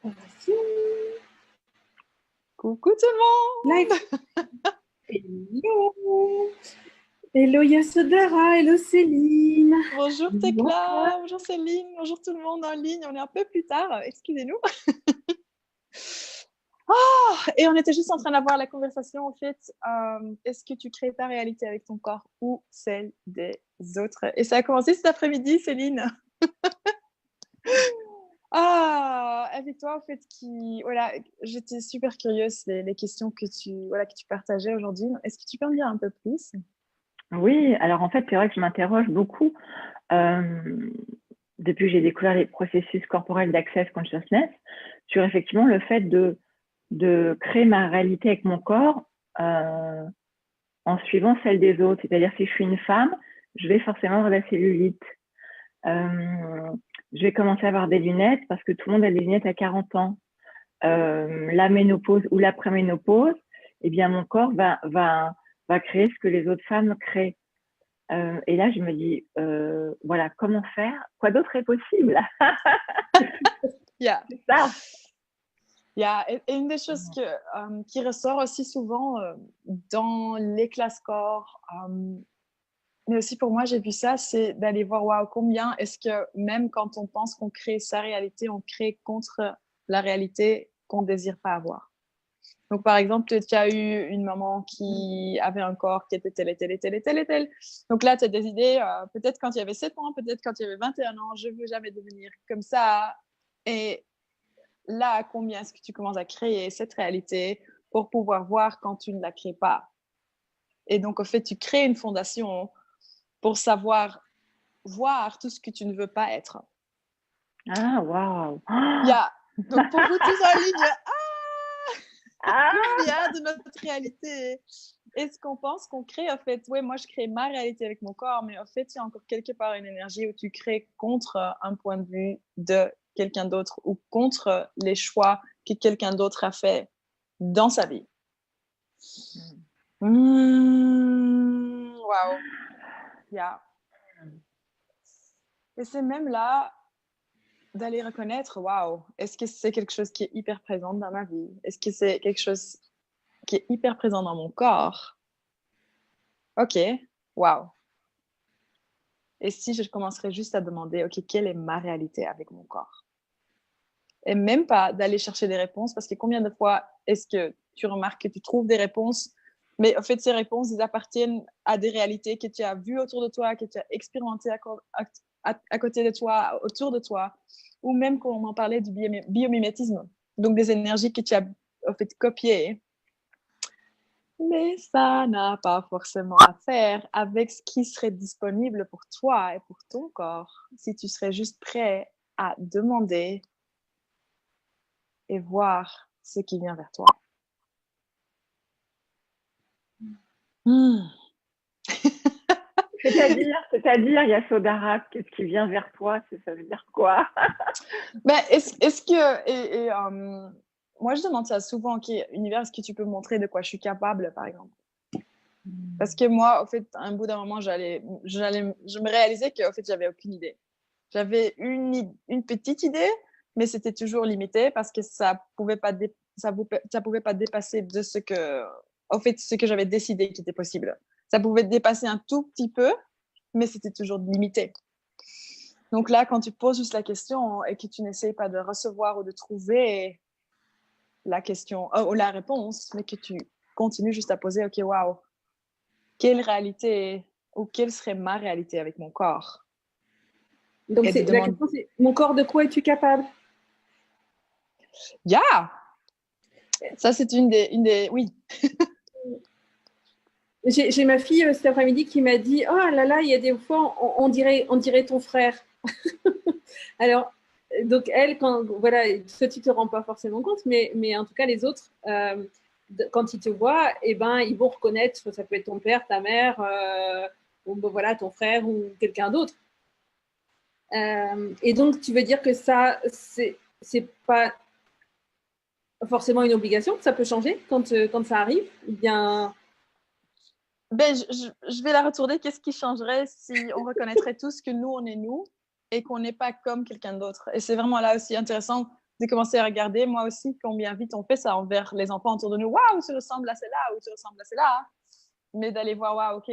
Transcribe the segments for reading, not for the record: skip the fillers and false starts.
Voici. Coucou tout le monde! Live. Hello. Hello Yasodhara, hello Céline. Bonjour Tekla, bonjour Céline, bonjour tout le monde en ligne. On est un peu plus tard, excusez-nous. Et on était juste en train d'avoir la conversation en fait. Est-ce que tu crées ta réalité avec ton corps ou celle des autres? Et ça a commencé cet après-midi, Céline. Avec toi, en fait, voilà, j'étais super curieuse les questions que tu partageais aujourd'hui. Est-ce que tu peux me dire un peu plus? Oui, alors en fait, c'est vrai que je m'interroge beaucoup depuis que j'ai découvert les processus corporels d'Access Consciousness sur effectivement le fait de créer ma réalité avec mon corps en suivant celle des autres. C'est-à-dire, si je suis une femme, je vais forcément avoir la cellulite. Je vais commencer à avoir des lunettes parce que tout le monde a des lunettes à 40 ans. La ménopause ou l'après-ménopause, eh bien, mon corps va créer ce que les autres femmes créent. Et là, je me dis, voilà, comment faire? Quoi d'autre est possible? Yeah. C'est ça. Et une des choses qui ressort aussi souvent dans les classes corps, mais aussi pour moi, j'ai vu ça, c'est d'aller voir, waouh, combien est-ce que même quand on pense qu'on crée sa réalité, on crée contre la réalité qu'on ne désire pas avoir. Donc, par exemple, tu as eu une maman qui avait un corps qui était tel et tel et tel et tel et tel. Donc là, tu as des idées, peut-être quand il y avait 7 ans, peut-être quand il y avait 21 ans, je ne veux jamais devenir comme ça. Et là, combien est-ce que tu commences à créer cette réalité pour pouvoir voir quand tu ne la crées pas? Et donc, en fait, tu crées une fondation pour savoir voir tout ce que tu ne veux pas être. Ah, waouh! Donc, pour vous tous en ligne, combien de notre réalité est-ce qu'on pense qu'on crée? En fait, oui, moi, je crée ma réalité avec mon corps, mais en fait, il y a encore quelque part une énergie où tu crées contre un point de vue de quelqu'un d'autre ou contre les choix que quelqu'un d'autre a fait dans sa vie. Wow. Et c'est même là d'aller reconnaître, waouh, est-ce que c'est quelque chose qui est hyper présent dans ma vie? Est-ce que c'est quelque chose qui est hyper présent dans mon corps? Ok, waouh. Et si je commencerais juste à demander, ok, quelle est ma réalité avec mon corps? Et même pas d'aller chercher des réponses, parce que combien de fois est-ce que tu remarques que tu trouves des réponses, mais en fait, ces réponses, elles appartiennent à des réalités que tu as vues autour de toi, que tu as expérimentées à côté de toi, autour de toi, ou même quand on en parlait du biomimétisme, donc des énergies que tu as en fait copiées. Mais ça n'a pas forcément à faire avec ce qui serait disponible pour toi et pour ton corps, si tu serais juste prêt à demander et voir ce qui vient vers toi. C'est-à-dire, Yasodhara, qu'est-ce qui vient vers toi? Ça veut dire quoi? Est-ce que moi je demande ça souvent, ok, univers, est-ce que tu peux me montrer de quoi je suis capable, par exemple? Parce que moi, au fait, à un bout d'un moment, je me réalisais que, au fait, j'avais aucune idée. J'avais une petite idée, mais c'était toujours limité parce que ça pouvait pas dépasser de ce que j'avais décidé qui était possible. Ça pouvait dépasser un tout petit peu, mais c'était toujours limité. Donc là, quand tu poses juste la question et que tu n'essayes pas de recevoir ou de trouver la question ou la réponse, mais que tu continues juste à poser, ok, waouh, quelle réalité ou quelle serait ma réalité avec mon corps? Donc, la question, c'est mon corps, de quoi es-tu capable? Ça, c'est une des... Oui. J'ai ma fille cet après-midi qui m'a dit, oh là là, il y a des fois, on dirait ton frère. Alors, donc elle, quand, voilà, toi tu te rends pas forcément compte, mais en tout cas les autres, quand ils te voient, eh ben, ils vont reconnaître, ça peut être ton père, ta mère, ou voilà, ton frère ou quelqu'un d'autre. Et donc, tu veux dire que ça, c'est pas forcément une obligation, ça peut changer quand ça arrive, ou bien... Je vais la retourner. Qu'est-ce qui changerait si on reconnaîtrait tous que nous, on est nous et qu'on n'est pas comme quelqu'un d'autre? Et c'est vraiment là aussi intéressant de commencer à regarder, moi aussi, combien vite on fait ça envers les enfants autour de nous. Waouh, tu ressembles à celle-là, ou tu ressembles à celle-là. Mais d'aller voir, waouh, ok,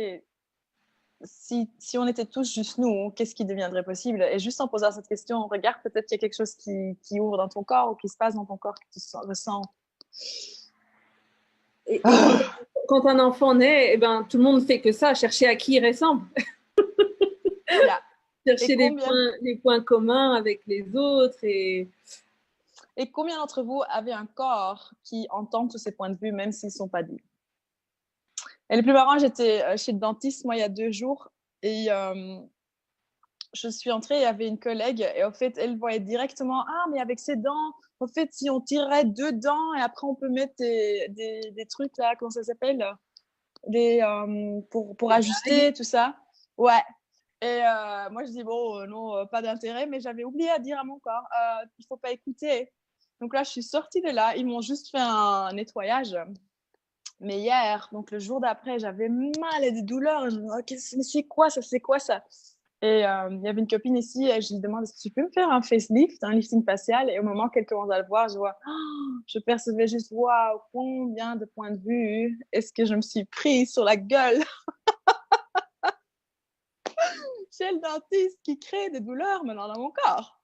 si on était tous juste nous, qu'est-ce qui deviendrait possible? Et juste en posant cette question, regarde, peut-être qu'il y a quelque chose qui ouvre dans ton corps ou qui se passe dans ton corps que tu ressens. Et quand un enfant naît, eh ben, tout le monde fait que ça, chercher à qui il ressemble. Yeah. Chercher les points communs avec les autres. Et combien d'entre vous avez un corps qui entend tous ces points de vue, même s'ils ne sont pas dits? Et le plus marrant, j'étais chez le dentiste, moi, il y a 2 jours, et je suis entrée, il y avait une collègue, et en fait, elle voyait directement, ah, mais avec ses dents, en fait, si on tirait 2 dents, et après, on peut mettre des trucs, là, comment ça s'appelle? Pour ajuster, tout ça. Ouais. Et moi, je dis, bon, non, pas d'intérêt, mais j'avais oublié à dire à mon corps, il ne faut pas écouter. Donc là, je suis sortie de là, ils m'ont juste fait un nettoyage. Mais hier, donc le jour d'après, j'avais mal et des douleurs. Je me disais, mais c'est quoi ça? Et il y avait une copine ici et je lui demande, est-ce que tu peux me faire un facelift, un lifting facial? Et au moment qu'elle commence à le voir, je vois, je percevais juste, waouh, combien de points de vue est-ce que je me suis prise sur la gueule chez le dentiste qui crée des douleurs maintenant dans mon corps.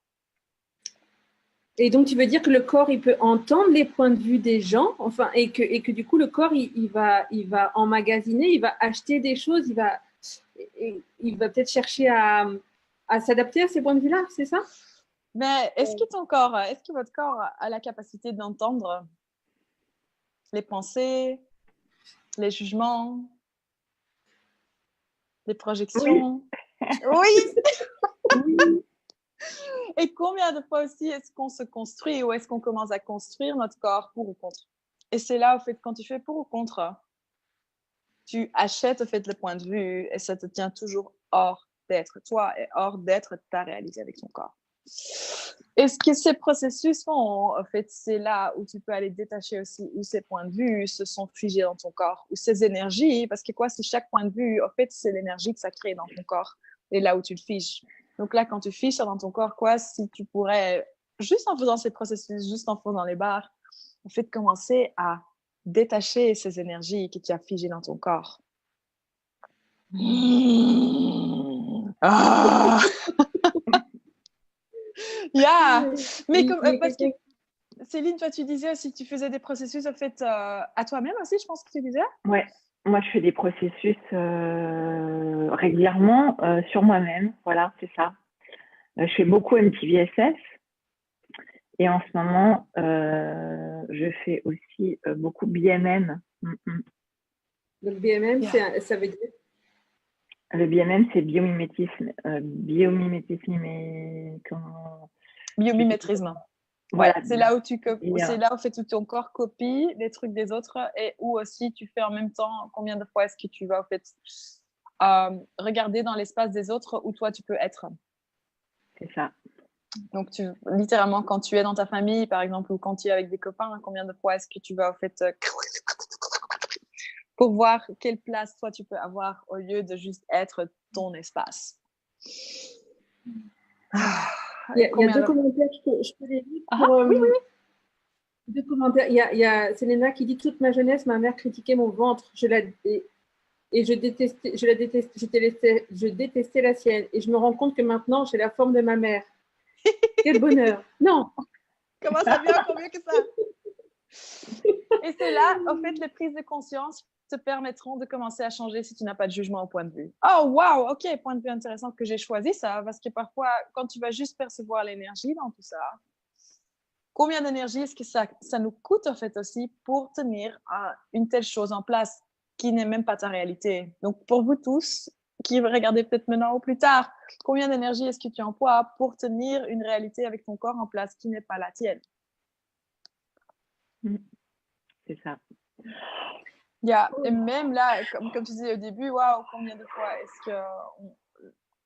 Et donc, tu veux dire que le corps, il peut entendre les points de vue des gens, enfin, et que du coup, le corps, il va emmagasiner, il va acheter des choses, il va peut-être chercher à s'adapter à ces points de vue-là, c'est ça? Mais est-ce que votre corps a la capacité d'entendre les pensées, les jugements, les projections? Oui. Et combien de fois aussi est-ce qu'on se construit ou est-ce qu'on commence à construire notre corps pour ou contre? Et c'est là, au fait, quand tu fais pour ou contre, tu achètes, au fait, le point de vue et ça te tient toujours hors d'être toi et hors d'être ta réalité avec ton corps. Et ce que ces processus font, en fait, c'est là où tu peux aller détacher aussi où ces points de vue se sont figés dans ton corps, où ces énergies, parce que quoi, c'est chaque point de vue, en fait, c'est l'énergie que ça crée dans ton corps et là où tu le figes. Donc là, quand tu fiches dans ton corps, quoi, si tu pourrais, juste en faisant ces processus, juste en faisant les barres, en fait, commencer à détacher ces énergies que tu as figées dans ton corps. Ah yeah. Mais parce que Céline, toi, tu disais aussi que tu faisais des processus en fait à toi-même aussi, je pense que tu disais. Ouais, moi je fais des processus régulièrement sur moi-même, voilà, c'est ça. Je fais beaucoup MTVSS et en ce moment je fais aussi beaucoup BMM. Donc BMM, ça veut dire? Le BMM, c'est biomimétisme. Mais comment... Biomimétrisme. Voilà. C'est là où c'est là où fait tout ton corps copie les trucs des autres et où aussi tu fais en même temps combien de fois est-ce que tu vas en fait regarder dans l'espace des autres où toi tu peux être. C'est ça. Donc littéralement quand tu es dans ta famille par exemple ou quand tu es avec des copains, combien de fois est-ce que tu vas en fait pour voir quelle place toi tu peux avoir au lieu de juste être ton espace. Il y a 2 commentaires, je peux les lire pour, oui. 2 commentaires. Il y a Selena qui dit « Toute ma jeunesse, ma mère critiquait mon ventre et je détestais la sienne. Et je me rends compte que maintenant, j'ai la forme de ma mère. Quel bonheur! Non! Comment ça vient encore mieux que ça? Et c'est là, en fait, les prises de conscience te permettront de commencer à changer si tu n'as pas de jugement au point de vue. Oh, wow, ok, point de vue intéressant que j'ai choisi ça, parce que parfois, quand tu vas juste percevoir l'énergie dans tout ça, combien d'énergie est-ce que ça nous coûte, en fait, aussi, pour tenir une telle chose en place qui n'est même pas ta réalité? Donc, pour vous tous, qui regardez peut-être maintenant ou plus tard, combien d'énergie est-ce que tu emploies pour tenir une réalité avec ton corps en place qui n'est pas la tienne? C'est ça. Et même là, comme tu disais au début, waouh, combien de fois est-ce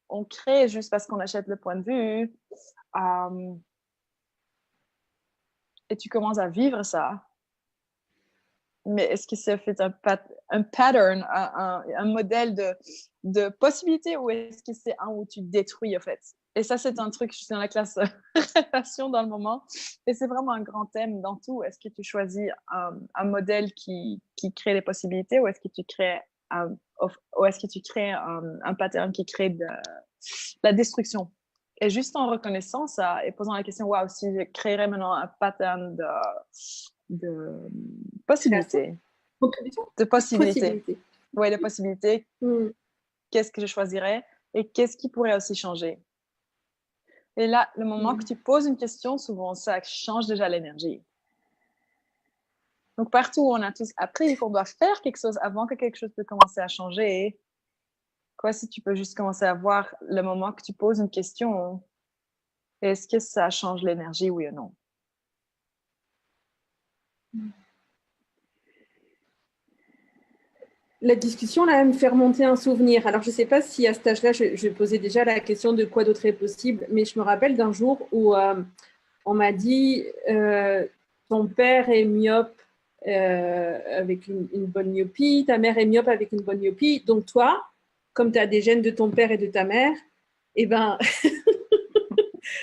qu'on crée juste parce qu'on achète le point de vue et tu commences à vivre ça. Mais est-ce que c'est fait un pattern, un modèle de possibilité ou est-ce que c'est un où tu détruis en fait? Et ça, c'est un truc, je suis dans la classe relation dans le moment. Et c'est vraiment un grand thème dans tout. Est-ce que tu choisis un modèle qui crée les possibilités ou est-ce que tu crées un pattern qui crée de la destruction? Et juste en reconnaissant ça et posant la question, waouh, si je créerais maintenant un pattern de possibilités. De possibilités. Oui, de possibilités. Qu'est-ce que je choisirais et qu'est-ce qui pourrait aussi changer? Et là, le moment que tu poses une question, souvent, ça change déjà l'énergie. Donc, partout où on a tous appris qu'on doit faire quelque chose avant que quelque chose peut commencer à changer, quoi, si tu peux juste commencer à voir le moment que tu poses une question, est-ce que ça change l'énergie, oui ou non? La discussion, là, me fait remonter un souvenir. Alors, je ne sais pas si à cet âge-là, je posais déjà la question de quoi d'autre est possible, mais je me rappelle d'un jour où on m'a dit ton père est myope avec une bonne myopie, ta mère est myope avec une bonne myopie, donc toi, comme tu as des gènes de ton père et de ta mère, eh ben,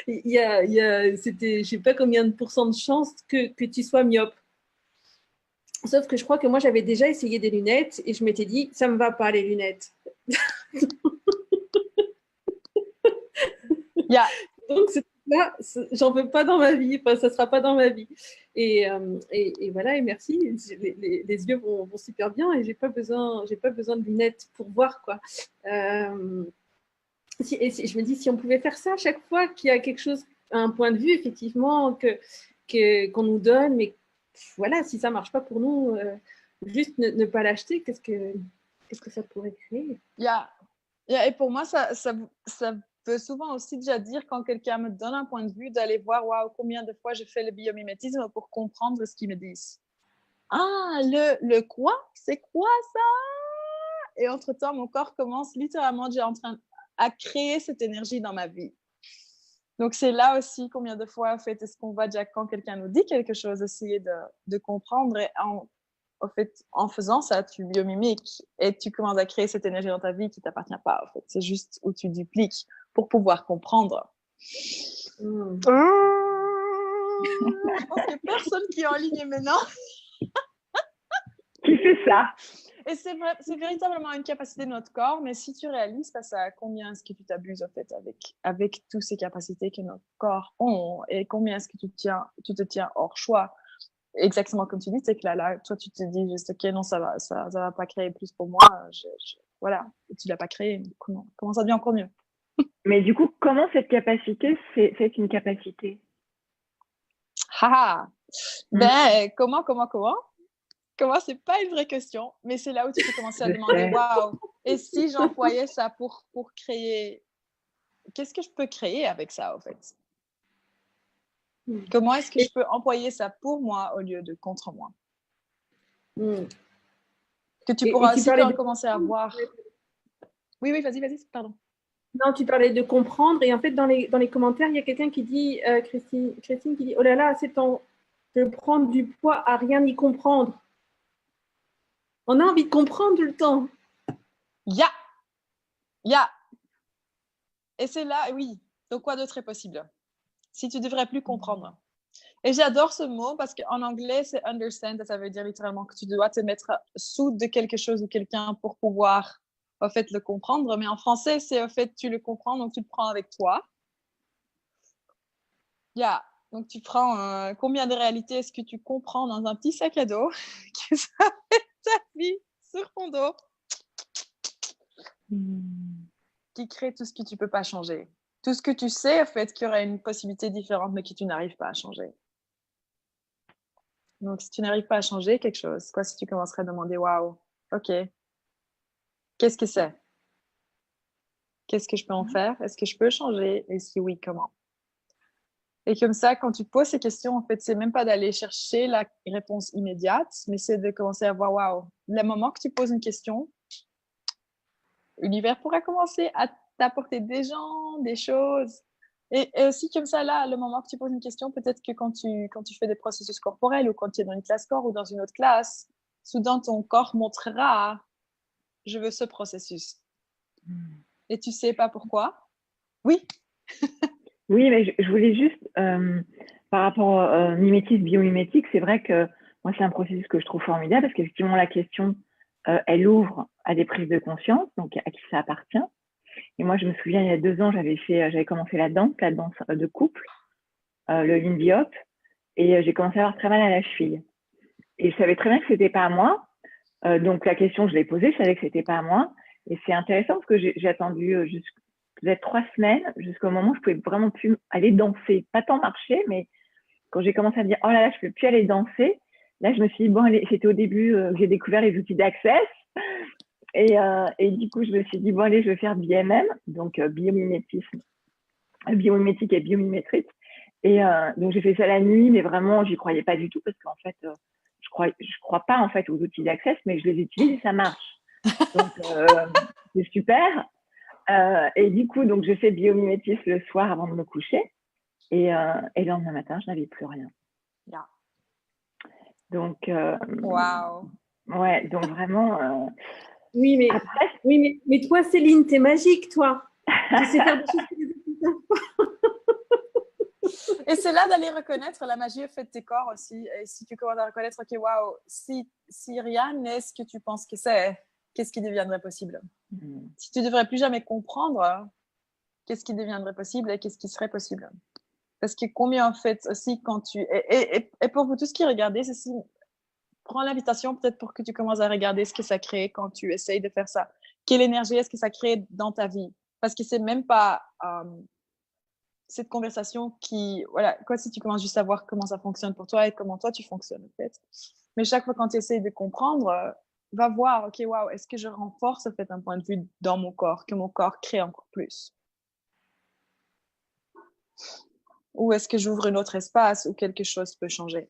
c'était, je ne sais pas combien de pourcents de chances que tu sois myope. Sauf que je crois que moi, j'avais déjà essayé des lunettes et je m'étais dit, ça ne me va pas, les lunettes. Donc, là, j'en veux pas dans ma vie. Enfin, ça ne sera pas dans ma vie. Et voilà, et merci. Les yeux vont super bien et j'ai pas besoin de lunettes pour voir, quoi. Je me dis, si on pouvait faire ça à chaque fois qu'il y a quelque chose, un point de vue, effectivement, qu'on nous donne, mais voilà, si ça ne marche pas pour nous, juste ne pas l'acheter, qu'est-ce que ça pourrait créer? Et pour moi, ça peut souvent aussi déjà dire, quand quelqu'un me donne un point de vue, d'aller voir, waouh, combien de fois je fais le biomimétisme pour comprendre ce qu'ils me disent. Ah, le quoi? C'est quoi ça? Et entre-temps, mon corps commence littéralement déjà en train à créer cette énergie dans ma vie. Donc, c'est là aussi combien de fois, en fait, est-ce qu'on va déjà, quand quelqu'un nous dit quelque chose, essayer de comprendre et en faisant ça, tu biomimiques et tu commences à créer cette énergie dans ta vie qui ne t'appartient pas, en fait. C'est juste où tu dupliques pour pouvoir comprendre. Je pense qu'il n'y a personne qui est en ligne maintenant. Qui fait ça? Et c'est véritablement une capacité de notre corps, mais si tu réalises pas ça, combien est-ce que tu t'abuses en fait avec toutes ces capacités que notre corps ont et combien est-ce que tu te tiens hors choix? Exactement comme tu dis, c'est que là, toi, tu te dis juste, ok, non, ça va pas créer plus pour moi. Voilà, et tu l'as pas créé. Comment ça devient encore mieux? Mais du coup, comment cette capacité, c'est une capacité? Ben, comment? Comment, c'est pas une vraie question, mais c'est là où tu peux commencer à demander, waouh, et si j'employais ça pour créer, qu'est-ce que je peux créer avec ça, en fait? Comment est-ce que je peux employer ça pour moi au lieu de contre moi? Que tu pourras aussi commencer à voir. Oui, vas-y, pardon. Non, tu parlais de comprendre, et en fait, dans les commentaires, il y a quelqu'un qui dit, Christine qui dit, oh là là, c'est de prendre du poids à rien y comprendre. On a envie de comprendre tout le temps. Ya. Et c'est là, oui. Donc, quoi d'autre est possible? Si tu devrais plus comprendre. Et j'adore ce mot parce qu'en anglais, c'est understand. Ça veut dire littéralement que tu dois te mettre sous de quelque chose ou quelqu'un pour pouvoir, en fait, le comprendre. Mais en français, c'est, en fait, tu le comprends, donc tu le prends avec toi. Donc, tu prends combien de réalités est-ce que tu comprends dans un petit sac à dos que ça fait ta vie sur ton dos qui crée tout ce que tu peux pas changer. Tout ce que tu sais, en fait, qu'il y aurait une possibilité différente, mais que tu n'arrives pas à changer. Donc, si tu n'arrives pas à changer quelque chose, quoi si tu commencerais à demander, waouh, ok, qu'est-ce que c'est? Qu'est-ce que je peux en faire? Est-ce que je peux changer? Et si oui, comment? Et comme ça, quand tu poses ces questions, en fait, c'est même pas d'aller chercher la réponse immédiate, mais c'est de commencer à voir, waouh, le moment que tu poses une question, l'univers pourra commencer à t'apporter des gens, des choses. Et aussi comme ça, là, le moment que tu poses une question, peut-être que quand tu fais des processus corporels ou quand tu es dans une classe corps ou dans une autre classe, soudain ton corps montrera, je veux ce processus. Et tu sais pas pourquoi? Oui, Oui, mais je voulais juste, par rapport au mimétisme, biomimétique, c'est vrai que moi, c'est un processus que je trouve formidable parce qu'effectivement, la question, elle ouvre à des prises de conscience, donc à qui ça appartient. Et moi, je me souviens, il y a 2 ans, j'avais commencé la danse de couple, le Lindy Hop, et j'ai commencé à avoir très mal à la cheville. Et je savais très bien que c'était pas à moi. Donc la question, je l'ai posée, je savais que c'était pas à moi. Et c'est intéressant parce que j'ai attendu peut-être 3 semaines jusqu'au moment où je pouvais vraiment plus aller danser. Pas tant marcher, mais quand j'ai commencé à me dire, oh là là, je peux plus aller danser, là, je me suis dit, bon, allez, c'était au début que j'ai découvert les outils d'accès. Et du coup, je me suis dit, bon, allez, je vais faire BMM, donc biomimétisme, biomimétique et biomimétrique. Et donc, j'ai fait ça la nuit, mais vraiment, j'y croyais pas du tout parce qu'en fait, je crois pas en fait aux outils d'accès, mais je les utilise et ça marche. Donc, c'est super. Et du coup, donc, je fais biomimétisme le soir avant de me coucher. Et le lendemain matin, je n'avais plus rien. Yeah. Donc, Wow. ouais, donc vraiment. Oui, mais, après, mais toi, Céline, t'es magique, toi. Tu sais faire des choses que les autres ne savent pas. Et c'est là d'aller reconnaître la magie au fait de tes corps aussi. Et si tu commences à reconnaître, ok, waouh, si rien n'est ce que tu penses que c'est, qu'est-ce qui deviendrait possible? Si tu ne devrais plus jamais comprendre, qu'est-ce qui deviendrait possible et qu'est-ce qui serait possible? Parce que combien en fait aussi quand tu... Et pour vous tous qui regardez, ceci, prends l'invitation peut-être pour que tu commences à regarder ce que ça crée quand tu essayes de faire ça. Quelle énergie est-ce que ça crée dans ta vie? Parce que c'est même pas cette conversation qui... Voilà, quoi si tu commences juste à voir comment ça fonctionne pour toi et comment toi tu fonctionnes en fait. Mais chaque fois quand tu essayes de comprendre, va voir, ok, waouh, est-ce que je renforce en fait un point de vue dans mon corps, que mon corps crée encore plus? Ou est-ce que j'ouvre un autre espace où quelque chose peut changer?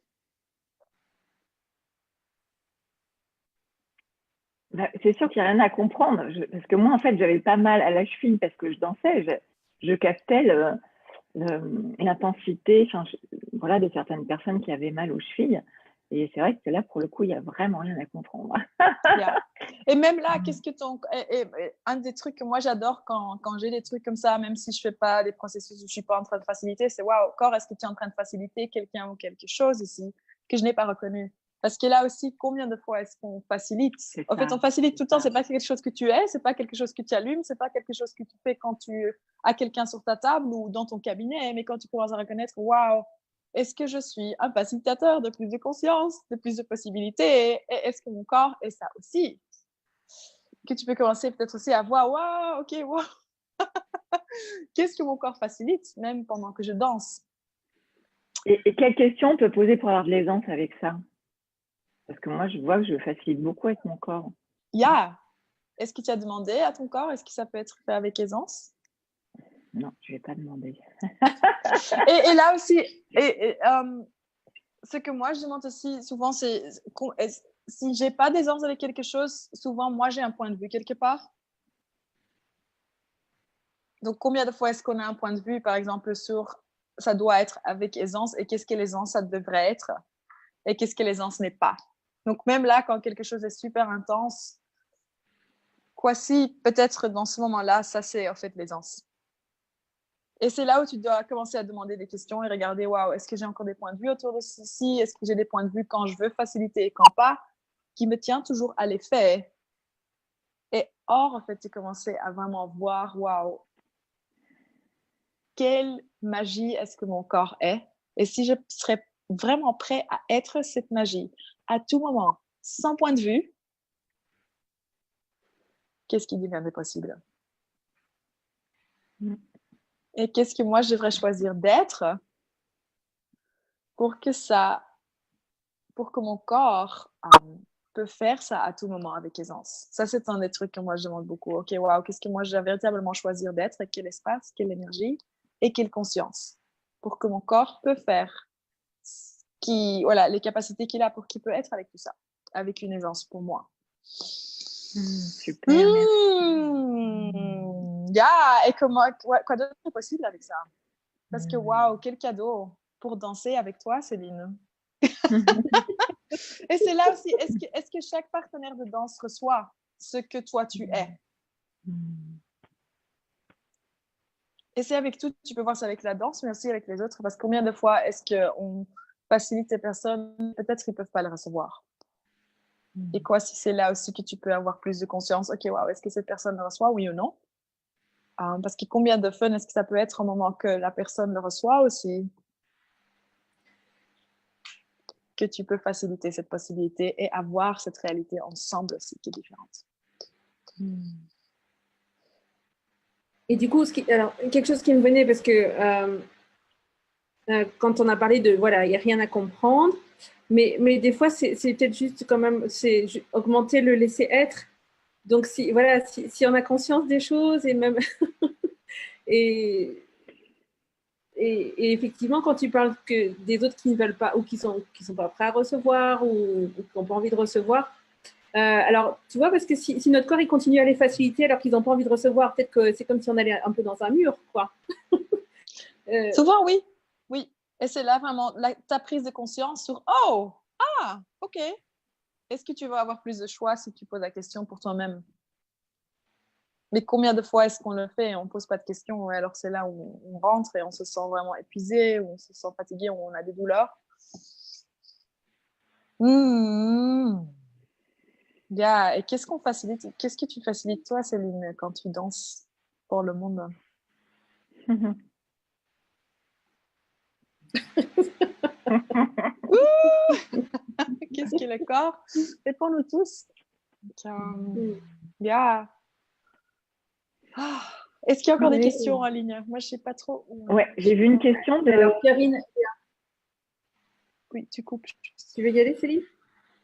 Bah, c'est sûr qu'il n'y a rien à comprendre. Parce que moi, en fait, j'avais pas mal à la cheville parce que je dansais. Je captais l'intensité voilà, de certaines personnes qui avaient mal aux chevilles. Et c'est vrai que là, pour le coup, il n'y a vraiment rien à comprendre. Yeah. Et même là, qu'est-ce que ton... un des trucs que moi j'adore quand j'ai des trucs comme ça, même si je fais pas des processus où je suis pas en train de faciliter, c'est waouh, corps, est-ce que tu es en train de faciliter quelqu'un ou quelque chose ici que je n'ai pas reconnu? Parce que là aussi, combien de fois est-ce qu'on facilite? En fait, on facilite tout le temps. C'est pas quelque chose que tu es, c'est pas quelque chose que tu allumes, c'est pas quelque chose que tu fais quand tu as quelqu'un sur ta table ou dans ton cabinet, mais quand tu commences à reconnaître, waouh, est-ce que je suis un facilitateur de plus de conscience, de plus de possibilités? Et est-ce que mon corps est ça aussi? Que tu peux commencer peut-être aussi à voir, waouh, ok, waouh. Qu'est-ce que mon corps facilite, même pendant que je danse? Et quelles questions on peut poser pour avoir de l'aisance avec ça? Parce que moi, je vois que je facilite beaucoup avec mon corps. Yeah. Est-ce que tu as demandé à ton corps? Est-ce que ça peut être fait avec aisance? Non, je ne vais pas demander. Et là aussi, ce que moi je demande aussi souvent, c'est si j'ai pas d'aisance avec quelque chose, souvent moi j'ai un point de vue quelque part. Donc combien de fois est-ce qu'on a un point de vue, par exemple, sur ça doit être avec aisance et qu'est-ce que l'aisance ça devrait être et qu'est-ce que l'aisance n'est pas. Donc même là, quand quelque chose est super intense, quoi si peut-être dans ce moment-là, ça c'est en fait l'aisance. Et c'est là où tu dois commencer à demander des questions et regarder, waouh, est-ce que j'ai encore des points de vue autour de ceci? Est-ce que j'ai des points de vue quand je veux faciliter et quand pas? Qui me tient toujours à l'effet. Et or, en fait, tu commences à vraiment voir, waouh, quelle magie est-ce que mon corps est? Et si je serais vraiment prêt à être cette magie à tout moment, sans point de vue, qu'est-ce qui deviendrait possible? Et qu'est-ce que moi, je devrais choisir d'être pour que mon corps peut faire ça à tout moment avec aisance. Ça, c'est un des trucs que moi, je demande beaucoup. OK, waouh, qu'est-ce que moi, je dois véritablement choisir d'être? Quel espace, quelle énergie et quelle conscience pour que mon corps peut faire voilà, les capacités qu'il a pour qu'il peut être avec tout ça, avec une aisance pour moi. Super, merci. Yeah, et quoi d'autre est possible avec ça? Parce que waouh, quel cadeau pour danser avec toi, Céline. Et c'est là aussi, est-ce que chaque partenaire de danse reçoit ce que toi tu es? Et c'est avec tout, tu peux voir ça avec la danse, mais aussi avec les autres. Parce que combien de fois est-ce qu'on facilite ces personnes, peut-être qu'ils ne peuvent pas le recevoir. Et quoi si c'est là aussi que tu peux avoir plus de conscience, ok, wow, est-ce que cette personne le reçoit, oui ou non? Parce que combien de fun est-ce que ça peut être au moment que la personne le reçoit aussi? Que tu peux faciliter cette possibilité et avoir cette réalité ensemble aussi qui est différente. Et du coup, alors, quelque chose qui me venait, parce que quand on a parlé de, voilà, il n'y a rien à comprendre, mais des fois, c'est peut-être juste quand même, c'est augmenter le laisser-être. Donc, si on a conscience des choses et même... et effectivement, quand tu parles que des autres qui ne veulent pas ou qui sont pas prêts à recevoir ou qui n'ont pas envie de recevoir, alors, tu vois, parce que si notre corps il continue à les faciliter alors qu'ils n'ont pas envie de recevoir, peut-être que c'est comme si on allait un peu dans un mur, quoi. Souvent, oui. Oui. Et c'est là vraiment ta prise de conscience sur « Oh! Ah! OK. Est-ce que tu vas avoir plus de choix si tu poses la question pour toi-même? » Mais combien de fois est-ce qu'on le fait et on ne pose pas de questions? Alors c'est là où on rentre et on se sent vraiment épuisé, où on se sent fatigué, où on a des douleurs. Yeah. Et qu'est-ce qu'on facilite? Qu'est-ce que tu facilites toi, Céline, quand tu danses pour le monde? Qu'est-ce que le corps fait pour nous tous? Yeah. Est-ce qu'il y a encore des questions en ligne? Moi, je ne sais pas trop. Ouais, j'ai vu une question de... Alors, Karine... Oui, tu coupes. Tu veux y aller, Céline?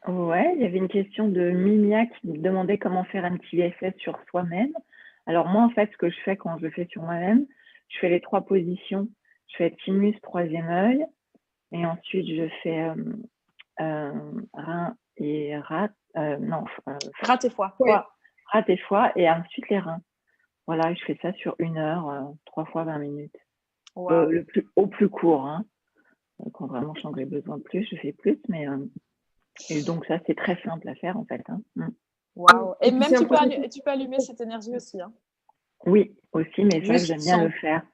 Ouais, il y avait une question de Mimia qui me demandait comment faire un petit essai sur soi-même. Alors moi, en fait, ce que je fais quand je le fais sur moi-même, je fais les 3 positions. Je fais thymus, troisième œil, et ensuite je fais rein et rat, Rat et foie. Rat et foie, et ensuite les reins. Voilà, je fais ça sur 1 heure, 3 fois 20 minutes. Wow. Au plus court, hein. Quand vraiment j'en aurais besoin de plus, je fais plus, mais et donc ça c'est très simple à faire en fait. Hein. Wow. Et même tu peux allumer cette énergie aussi. Hein. Oui, aussi, mais c'est vrai que Juste j'aime bien le faire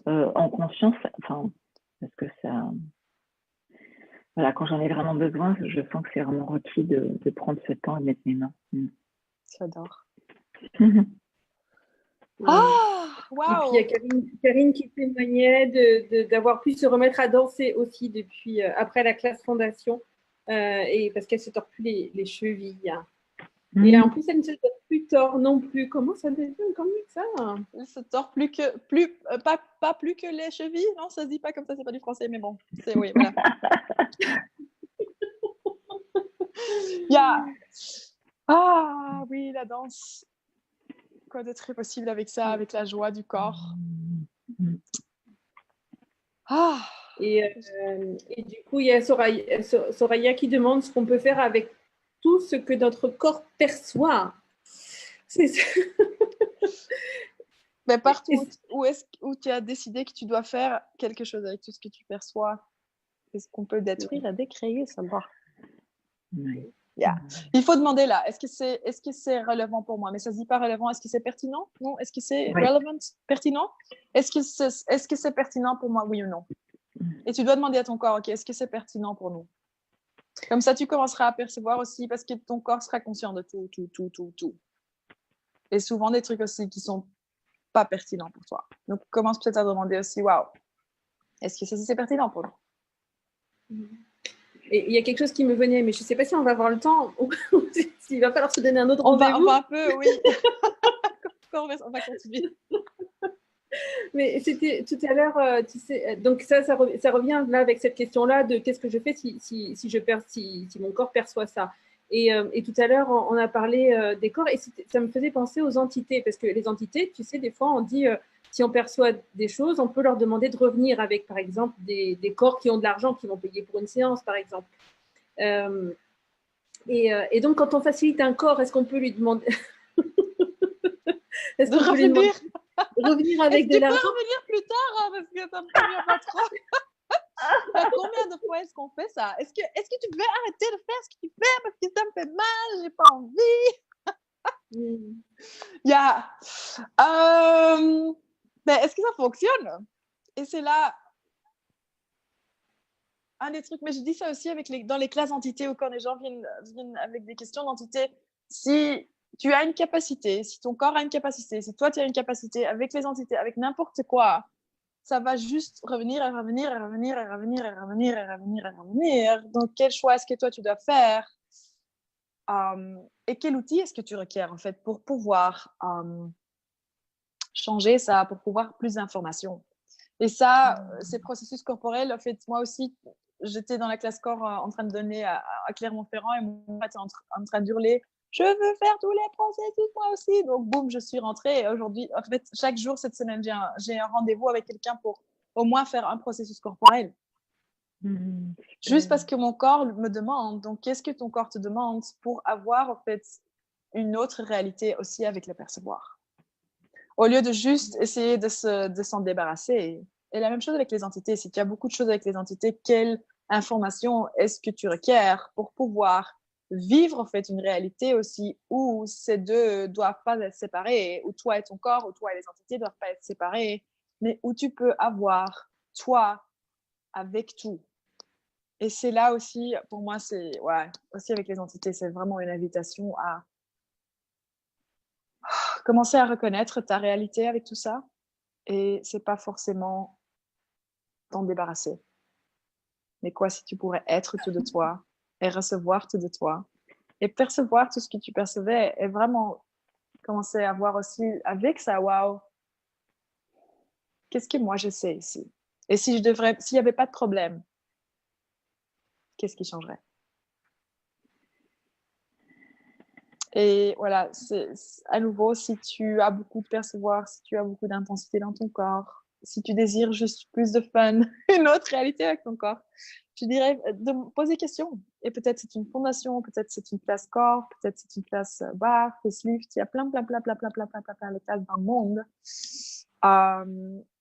en conscience, enfin, parce que ça, voilà, quand j'en ai vraiment besoin, je sens que c'est vraiment requis de prendre ce temps et de mettre mes mains. J'adore. Wow. Et puis il y a Karine qui témoignait d'avoir pu se remettre à danser aussi depuis après la classe fondation, et parce qu'elle se tord plus les chevilles. Et en plus, elle ne se tord plus tort non plus. Comment ça devient comme ça? Elle se tord pas plus que les chevilles. Non, ça se dit pas comme ça, c'est pas du français, mais bon, c'est oui, voilà. Ah oui, la danse. Quoi de très possible avec ça, avec la joie du corps. Et du coup, il y a Soraya qui demande ce qu'on peut faire avec tout ce que notre corps perçoit. C'est ça. Mais partout où tu as décidé que tu dois faire quelque chose avec tout ce que tu perçois, est-ce qu'on peut détruire et décréer ça va? Yeah. Il faut demander là, est-ce que c'est relevant pour moi? Mais ça se dit pas relevant. Est-ce que c'est pertinent? Non. Est-ce que c'est relevant? Pertinent? Est-ce que c'est pertinent pour moi? Oui ou non? Et tu dois demander à ton corps, ok, est-ce que c'est pertinent pour nous? Comme ça, tu commenceras à percevoir aussi parce que ton corps sera conscient de tout. Et souvent des trucs aussi qui sont pas pertinents pour toi. Donc, commence peut-être à demander aussi, waouh, est-ce que c'est pertinent pour nous? Et il y a quelque chose qui me venait, mais je ne sais pas si on va avoir le temps ou s'il va falloir se donner un autre rendez-vous. On va un peu, oui. On va continuer. Mais c'était tout à l'heure, tu sais, donc ça revient là avec cette question-là de qu'est-ce que je fais si mon corps perçoit ça. Et tout à l'heure, on a parlé des corps et ça me faisait penser aux entités, parce que les entités, tu sais, des fois, on dit si on perçoit des choses, on peut leur demander de revenir avec, par exemple, des corps qui ont de l'argent, qui vont payer pour une séance, par exemple. Et donc, quand on facilite un corps, est-ce qu'on peut lui demander de revenir avec de l'argent? Tu peux revenir plus tard, parce que ça me convient pas trop. Combien de fois est-ce qu'on fait ça? Est-ce que tu veux arrêter de faire ce que tu fais parce que ça me fait mal, j'ai pas envie? Mais est-ce que ça fonctionne? Et c'est là un des trucs, mais je dis ça aussi dans les classes d'entités ou quand les gens viennent avec des questions d'entité. Si tu as une capacité, si ton corps a une capacité, si toi tu as une capacité avec les entités, avec n'importe quoi, ça va juste revenir et revenir et revenir et revenir et revenir et revenir et revenir. Donc, quel choix est-ce que toi tu dois faire? Et quel outil est-ce que tu requiers en fait pour pouvoir changer ça, pour pouvoir plus d'informations? Et ça, ces processus corporels, en fait, moi aussi, j'étais dans la classe corps en train de donner à Clermont-Ferrand et mon était en train d'hurler « Je veux faire tous les processus, moi aussi !» Donc, boum, je suis rentrée. Et aujourd'hui, en fait, chaque jour cette semaine, j'ai un rendez-vous avec quelqu'un pour au moins faire un processus corporel. Juste parce que mon corps me demande. Donc, qu'est-ce que ton corps te demande pour avoir, en fait, une autre réalité aussi avec le percevoir? Au lieu de juste essayer de s'en débarrasser. Et la même chose avec les entités. Si tu as beaucoup de choses avec les entités, quelle information est-ce que tu requiers pour pouvoir vivre en fait une réalité aussi où ces deux doivent pas être séparés, où toi et ton corps, où toi et les entités doivent pas être séparés, mais où tu peux avoir toi avec tout. Et c'est là aussi, pour moi, c'est aussi avec les entités, c'est vraiment une invitation à commencer à reconnaître ta réalité avec tout ça. Et c'est pas forcément t'en débarrasser. Mais quoi si tu pourrais être tout de toi et recevoir tout de toi et percevoir tout ce que tu percevais et vraiment commencer à voir aussi avec ça, waouh, qu'est-ce que moi je sais ici? Et s'il n'y avait pas de problème, qu'est-ce qui changerait? Et voilà, à nouveau, si tu as beaucoup de percevoir, si tu as beaucoup d'intensité dans ton corps, si tu désires juste plus de fun, une autre réalité avec ton corps, je dirais de me poser question. Et peut-être c'est une fondation, peut-être c'est une classe corps, peut-être c'est une classe bar, facelift. Il y a plein de classes dans le monde.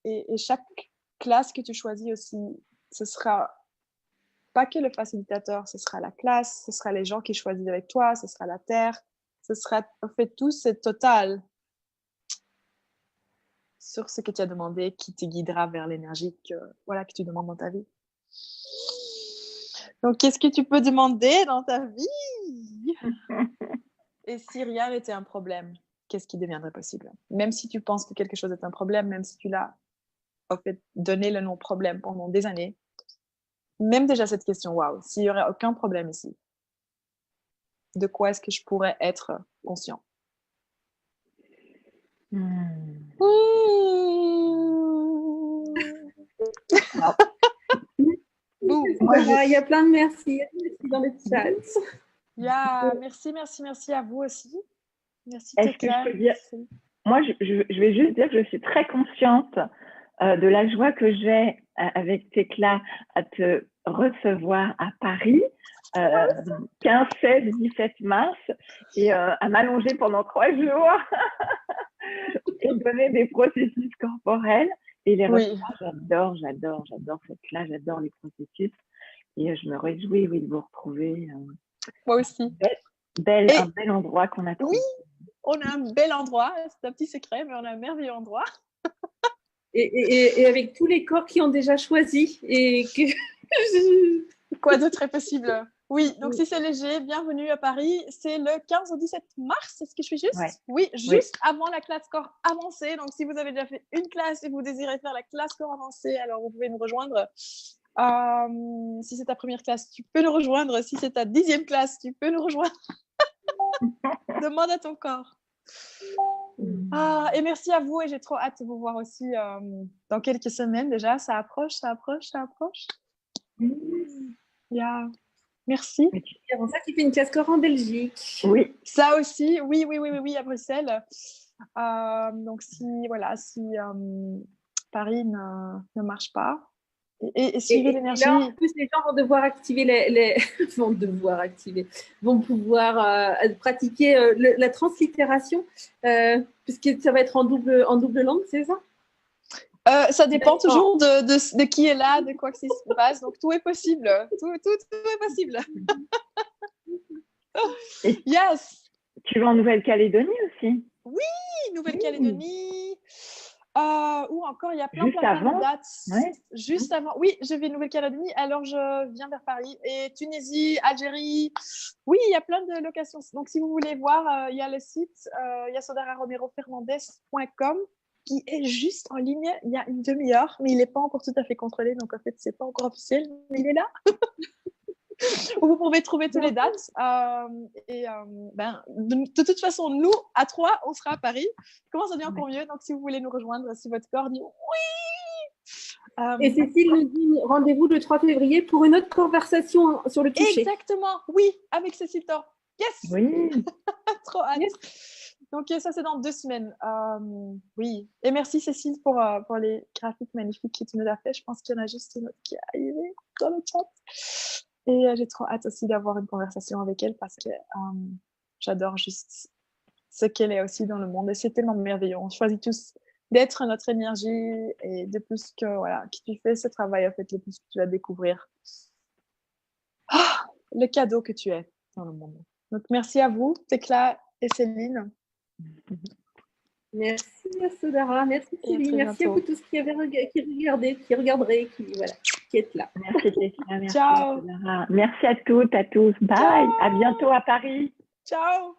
Et chaque classe que tu choisis aussi, ce sera pas que le facilitateur, ce sera la classe, ce sera les gens qui choisissent avec toi, ce sera la terre. Ce sera en fait tout ce total sur ce que tu as demandé qui te guidera vers l'énergie que tu demandes dans ta vie. Donc, qu'est-ce que tu peux demander dans ta vie? Et si rien n'était un problème, qu'est-ce qui deviendrait possible? Même si tu penses que quelque chose est un problème, même si tu l'as en fait donné le nom problème pendant des années, même déjà cette question, waouh, s'il n'y aurait aucun problème ici, de quoi est-ce que je pourrais être conscient? Il y a plein de merci dans le chat. Merci à vous aussi. Merci Est-ce que je peux dire, moi, je vais juste dire que je suis très consciente de la joie que j'ai avec Tekla à te recevoir à Paris, 15, 16, 17 mars, et à m'allonger pendant 3 jours et donner des processus corporels. Et les recevoir, j'adore Tekla, j'adore les processus. Et je me réjouis de vous retrouver. Moi aussi. Un bel endroit qu'on a trouvé. Oui, on a un bel endroit. C'est un petit secret, mais on a un merveilleux endroit. Et avec tous les corps qui ont déjà choisi. Et que... Quoi d'autre est possible? Oui, donc si c'est léger, bienvenue à Paris. C'est le 15 au 17 mars, est-ce que je suis juste? Oui, juste avant la classe corps avancée. Donc si vous avez déjà fait une classe et que vous désirez faire la classe corps avancée, alors vous pouvez nous rejoindre. Si c'est ta première classe, tu peux nous rejoindre. Si c'est ta 10e classe, tu peux nous rejoindre. Demande à ton corps. Et merci à vous et j'ai trop hâte de vous voir aussi dans quelques semaines déjà. Ça approche. Merci. C'est pour ça qu'il fait une classe corps en Belgique. Oui, ça aussi. Oui, à Bruxelles. Donc si Paris ne marche pas, et suivez l'énergie. Là, en plus, les gens vont devoir activer vont pouvoir pratiquer la translittération, puisque ça va être en double langue, c'est ça? Ça dépend toujours de qui est là, de quoi que se passe. Donc tout est possible. Tout est possible. Yes. Tu vas en Nouvelle-Calédonie aussi? Oui, Nouvelle-Calédonie. Ou encore, il y a plein Juste plein de avant? dates. Ouais. Juste avant. Oui, je vais Nouvelle-Calédonie, alors je viens vers Paris. Et Tunisie, Algérie. Oui, il y a plein de locations. Donc, si vous voulez voir, il y a le site yasodararomerofernandez.com qui est juste en ligne il y a une demi-heure, mais il n'est pas encore tout à fait contrôlé. Donc, en fait, c'est pas encore officiel, mais il est là. Où vous pouvez trouver toutes les dates. De toute façon, nous, à 3, on sera à Paris. Comment ça devient encore mieux? Donc, si vous voulez nous rejoindre, si votre corps dit oui. Et Cécile nous dit rendez-vous le 3 février pour une autre conversation sur le toucher. Exactement, oui, avec Cécile Thor. Yes. Oui. Trop hâte. Yes. Donc, ça, c'est dans 2 semaines. Oui. Et merci, Cécile, pour les graphiques magnifiques que tu nous as fait. Je pense qu'il y en a juste une autre qui est arrivée dans le chat. Et j'ai trop hâte aussi d'avoir une conversation avec elle parce que j'adore juste ce qu'elle est aussi dans le monde. Et c'est tellement merveilleux. On choisit tous d'être notre énergie et de plus que tu fais ce travail, en fait, le plus que tu vas découvrir le cadeau que tu es dans le monde. Donc, merci à vous, Tecla et Céline. Merci, Yasodhara. Merci, Céline. Merci à vous tous qui regardaient, qui regarderaient, qui êtes là. Merci, Tecla. Merci, ciao. Merci à toutes, à tous. Bye. Ciao. À bientôt à Paris. Ciao.